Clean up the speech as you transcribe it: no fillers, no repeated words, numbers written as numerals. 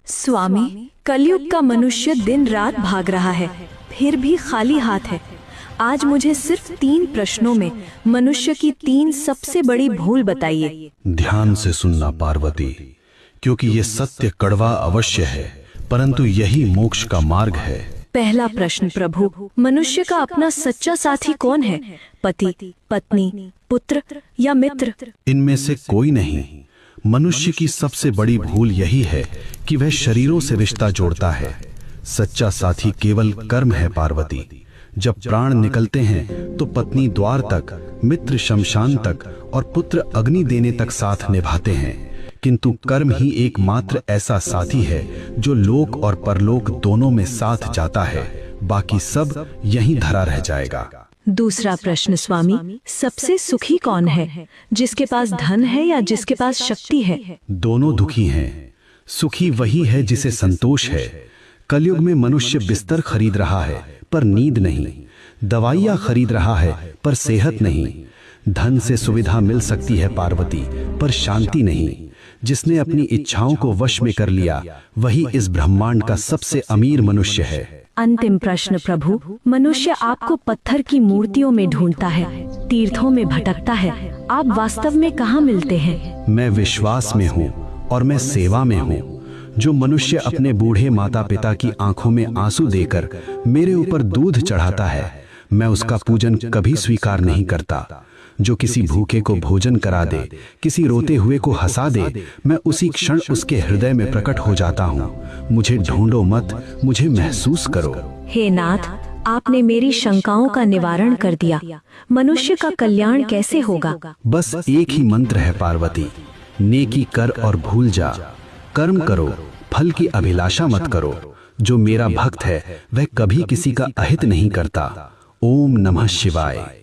स्वामी, कलयुग का मनुष्य दिन रात भाग रहा है, फिर भी खाली हाथ है। आज मुझे सिर्फ 3 प्रश्नों में मनुष्य की 3 सबसे बड़ी भूल बताइए। ध्यान से सुनना पार्वती, क्योंकि ये सत्य कड़वा अवश्य है, परंतु यही मोक्ष का मार्ग है। पहला प्रश्न प्रभु, मनुष्य का अपना सच्चा साथी कौन है? पति, पत्नी, पुत्र या मित्र? इनमें से कोई नहीं। मनुष्य की सबसे बड़ी भूल यही है कि वह शरीरों से रिश्ता जोड़ता है। सच्चा साथी केवल कर्म है पार्वती। जब प्राण निकलते हैं तो पत्नी द्वार तक, मित्र शमशान तक और पुत्र अग्नि देने तक साथ निभाते हैं, किंतु कर्म ही एकमात्र ऐसा साथी है जो लोक और परलोक दोनों में साथ जाता है। बाकी सब यहीं धरा रह जाएगा। दूसरा प्रश्न स्वामी, सबसे सुखी कौन है? जिसके पास धन है या जिसके पास शक्ति है? दोनों दुखी हैं। सुखी वही है जिसे संतोष है। कलयुग में मनुष्य बिस्तर खरीद रहा है पर नींद नहीं, दवाइयाँ खरीद रहा है पर सेहत नहीं। धन से सुविधा मिल सकती है पार्वती, पर शांति नहीं। जिसने अपनी इच्छाओं को वश में कर लिया वही इस ब्रह्मांड का सबसे अमीर मनुष्य है। अंतिम प्रश्न प्रभु, मनुष्य आपको पत्थर की मूर्तियों में ढूंढता है, तीर्थों में भटकता है, आप वास्तव में कहाँ मिलते हैं? मैं विश्वास में हूँ और मैं सेवा में हूँ। जो मनुष्य अपने बूढ़े माता पिता की आंखों में आंसू देकर मेरे ऊपर दूध चढ़ाता है, मैं उसका पूजन कभी स्वीकार नहीं करता। जो किसी भूखे को भोजन करा दे, किसी रोते हुए को हंसा दे, मैं उसी क्षण उसके हृदय में प्रकट हो जाता हूँ। मुझे ढूंढो मत, मुझे महसूस करो। हे नाथ, आपने मेरी शंकाओं का निवारण कर दिया। मनुष्य का कल्याण कैसे होगा? बस एक ही मंत्र है पार्वती, नेकी कर और भूल जा। कर्म करो, फल की अभिलाषा मत करो। जो मेरा भक्त है वह कभी किसी का अहित नहीं करता। ओम नमः शिवाय।